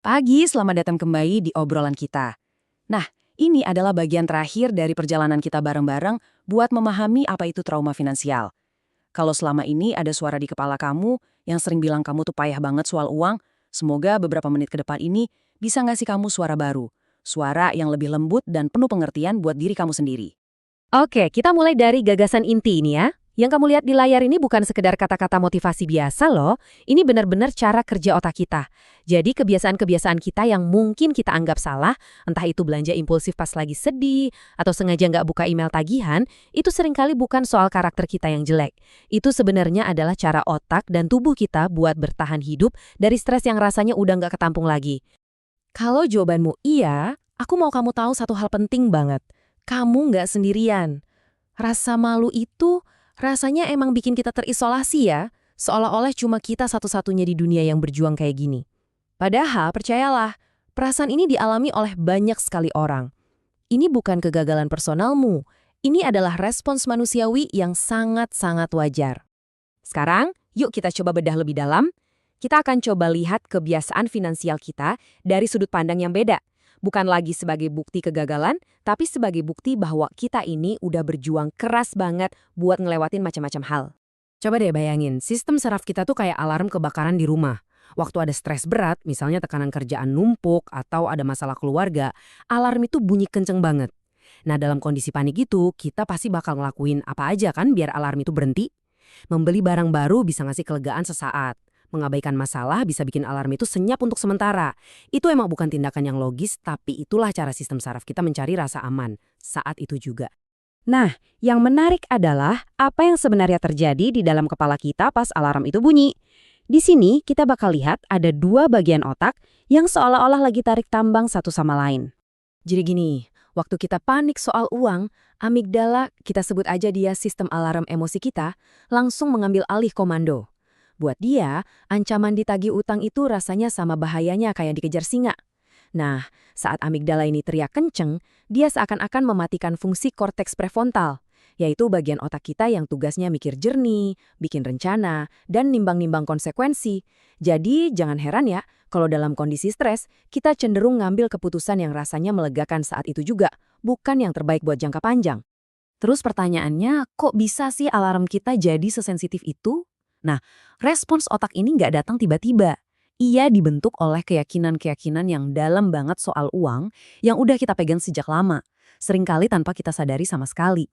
Pagi, selamat datang kembali di obrolan kita. Nah, ini adalah bagian terakhir dari perjalanan kita bareng-bareng buat memahami apa itu trauma finansial. Kalau selama ini ada suara di kepala kamu yang sering bilang kamu tuh payah banget soal uang, semoga beberapa menit ke depan ini bisa ngasih kamu suara baru. Suara yang lebih lembut dan penuh pengertian buat diri kamu sendiri. Oke, kita mulai dari gagasan inti ini ya. Yang kamu lihat di layar ini bukan sekedar kata-kata motivasi biasa loh. Ini benar-benar cara kerja otak kita. Jadi kebiasaan-kebiasaan kita yang mungkin kita anggap salah, entah itu belanja impulsif pas lagi sedih, atau sengaja nggak buka email tagihan, itu seringkali bukan soal karakter kita yang jelek. Itu sebenarnya adalah cara otak dan tubuh kita buat bertahan hidup dari stres yang rasanya udah nggak ketampung lagi. Kalau jawabanmu iya, aku mau kamu tahu satu hal penting banget. Kamu nggak sendirian. Rasa malu itu rasanya emang bikin kita terisolasi ya, seolah-olah cuma kita satu-satunya di dunia yang berjuang kayak gini. Padahal, percayalah, perasaan ini dialami oleh banyak sekali orang. Ini bukan kegagalan personalmu, ini adalah respons manusiawi yang sangat-sangat wajar. Sekarang, yuk kita coba bedah lebih dalam. Kita akan coba lihat kebiasaan finansial kita dari sudut pandang yang beda. Bukan lagi sebagai bukti kegagalan, tapi sebagai bukti bahwa kita ini udah berjuang keras banget buat ngelewatin macam-macam hal. Coba deh bayangin, sistem saraf kita tuh kayak alarm kebakaran di rumah. Waktu ada stres berat, misalnya tekanan kerjaan numpuk atau ada masalah keluarga, alarm itu bunyi kenceng banget. Nah, dalam kondisi panik itu, kita pasti bakal ngelakuin apa aja kan biar alarm itu berhenti. Membeli barang baru bisa ngasih kelegaan sesaat. Mengabaikan masalah bisa bikin alarm itu senyap untuk sementara. Itu emang bukan tindakan yang logis, tapi itulah cara sistem saraf kita mencari rasa aman saat itu juga. Nah, yang menarik adalah apa yang sebenarnya terjadi di dalam kepala kita pas alarm itu bunyi. Di sini kita bakal lihat ada dua bagian otak yang seolah-olah lagi tarik tambang satu sama lain. Jadi gini, waktu kita panik soal uang, amigdala, kita sebut aja dia sistem alarm emosi kita, langsung mengambil alih komando. Buat dia, ancaman ditagih utang itu rasanya sama bahayanya kayak dikejar singa. Nah, saat amigdala ini teriak kenceng, dia seakan-akan mematikan fungsi korteks prefrontal, yaitu bagian otak kita yang tugasnya mikir jernih, bikin rencana, dan nimbang-nimbang konsekuensi. Jadi, jangan heran ya, kalau dalam kondisi stres, kita cenderung ngambil keputusan yang rasanya melegakan saat itu juga, bukan yang terbaik buat jangka panjang. Terus pertanyaannya, kok bisa sih alarm kita jadi sesensitif itu? Nah, respons otak ini nggak datang tiba-tiba. Ia dibentuk oleh keyakinan-keyakinan yang dalam banget soal uang yang udah kita pegang sejak lama, seringkali tanpa kita sadari sama sekali.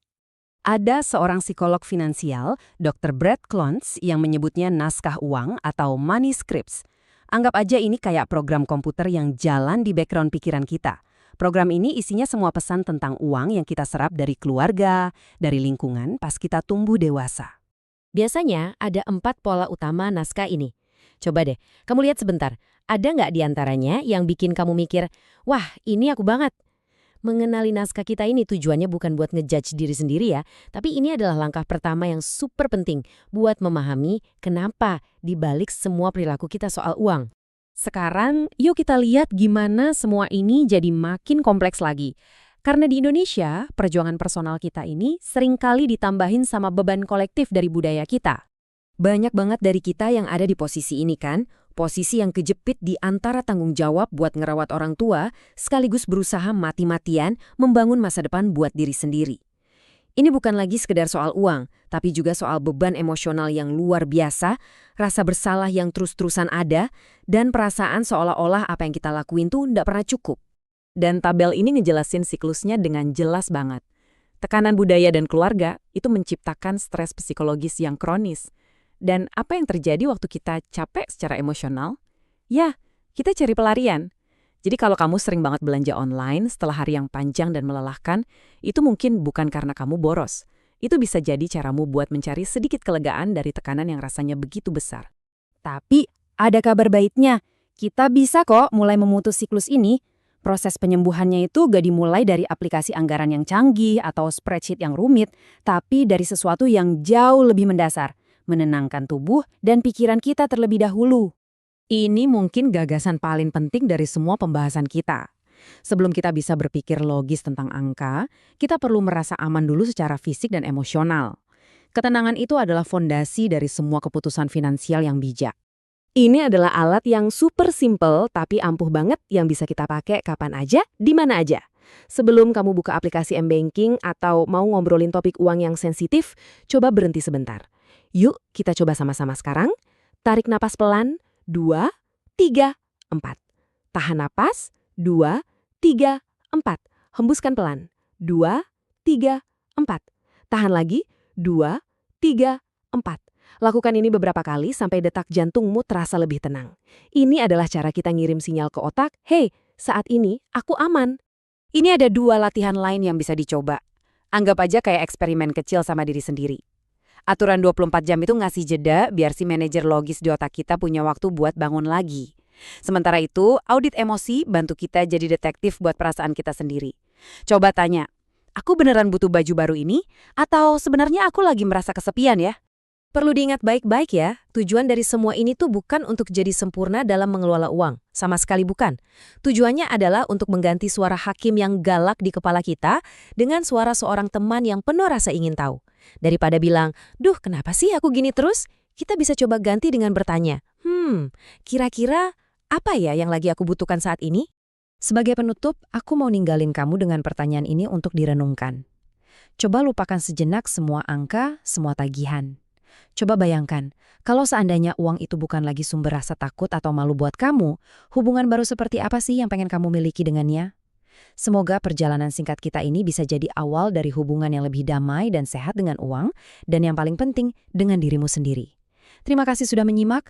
Ada seorang psikolog finansial, Dr. Brad Klontz, yang menyebutnya naskah uang atau money scripts. Anggap aja ini kayak program komputer yang jalan di background pikiran kita. Program ini isinya semua pesan tentang uang yang kita serap dari keluarga, dari lingkungan pas kita tumbuh dewasa. Biasanya ada 4 pola utama naskah ini. Coba deh, kamu lihat sebentar. Ada nggak di antaranya yang bikin kamu mikir, wah ini aku banget. Mengenali naskah kita ini tujuannya bukan buat ngejudge diri sendiri ya, tapi ini adalah langkah pertama yang super penting buat memahami kenapa dibalik semua perilaku kita soal uang. Sekarang, yuk kita lihat gimana semua ini jadi makin kompleks lagi. Karena di Indonesia, perjuangan personal kita ini seringkali ditambahin sama beban kolektif dari budaya kita. Banyak banget dari kita yang ada di posisi ini kan, posisi yang kejepit di antara tanggung jawab buat ngerawat orang tua, sekaligus berusaha mati-matian membangun masa depan buat diri sendiri. Ini bukan lagi sekedar soal uang, tapi juga soal beban emosional yang luar biasa, rasa bersalah yang terus-terusan ada, dan perasaan seolah-olah apa yang kita lakuin tuh nggak pernah cukup. Dan tabel ini ngejelasin siklusnya dengan jelas banget. Tekanan budaya dan keluarga itu menciptakan stres psikologis yang kronis. Dan apa yang terjadi waktu kita capek secara emosional? Ya, kita cari pelarian. Jadi kalau kamu sering banget belanja online setelah hari yang panjang dan melelahkan, itu mungkin bukan karena kamu boros. Itu bisa jadi caramu buat mencari sedikit kelegaan dari tekanan yang rasanya begitu besar. Tapi ada kabar baiknya, kita bisa kok mulai memutus siklus ini. Proses penyembuhannya itu gak dimulai dari aplikasi anggaran yang canggih atau spreadsheet yang rumit, tapi dari sesuatu yang jauh lebih mendasar, menenangkan tubuh dan pikiran kita terlebih dahulu. Ini mungkin gagasan paling penting dari semua pembahasan kita. Sebelum kita bisa berpikir logis tentang angka, kita perlu merasa aman dulu secara fisik dan emosional. Ketenangan itu adalah fondasi dari semua keputusan finansial yang bijak. Ini adalah alat yang super simple tapi ampuh banget yang bisa kita pakai kapan aja, di mana aja. Sebelum kamu buka aplikasi M-Banking atau mau ngobrolin topik uang yang sensitif, coba berhenti sebentar. Yuk, kita coba sama-sama sekarang. Tarik napas pelan, 2, 3, 4. Tahan napas, 2, 3, 4. Hembuskan pelan, 2, 3, 4. Tahan lagi, 2, 3, 4. Lakukan ini beberapa kali sampai detak jantungmu terasa lebih tenang. Ini adalah cara kita ngirim sinyal ke otak, "Hei, saat ini aku aman." Ini ada 2 latihan lain yang bisa dicoba. Anggap aja kayak eksperimen kecil sama diri sendiri. Aturan 24 jam itu ngasih jeda biar si manajer logis di otak kita punya waktu buat bangun lagi. Sementara itu, audit emosi bantu kita jadi detektif buat perasaan kita sendiri. Coba tanya, aku beneran butuh baju baru ini? Atau sebenarnya aku lagi merasa kesepian ya? Perlu diingat baik-baik ya, tujuan dari semua ini tuh bukan untuk jadi sempurna dalam mengelola uang. Sama sekali bukan. Tujuannya adalah untuk mengganti suara hakim yang galak di kepala kita dengan suara seorang teman yang penuh rasa ingin tahu. Daripada bilang, "Duh, kenapa sih aku gini terus?" Kita bisa coba ganti dengan bertanya, kira-kira apa ya yang lagi aku butuhkan saat ini? Sebagai penutup, aku mau ninggalin kamu dengan pertanyaan ini untuk direnungkan. Coba lupakan sejenak semua angka, semua tagihan. Coba bayangkan, kalau seandainya uang itu bukan lagi sumber rasa takut atau malu buat kamu, hubungan baru seperti apa sih yang pengen kamu miliki dengannya? Semoga perjalanan singkat kita ini bisa jadi awal dari hubungan yang lebih damai dan sehat dengan uang, dan yang paling penting, dengan dirimu sendiri. Terima kasih sudah menyimak.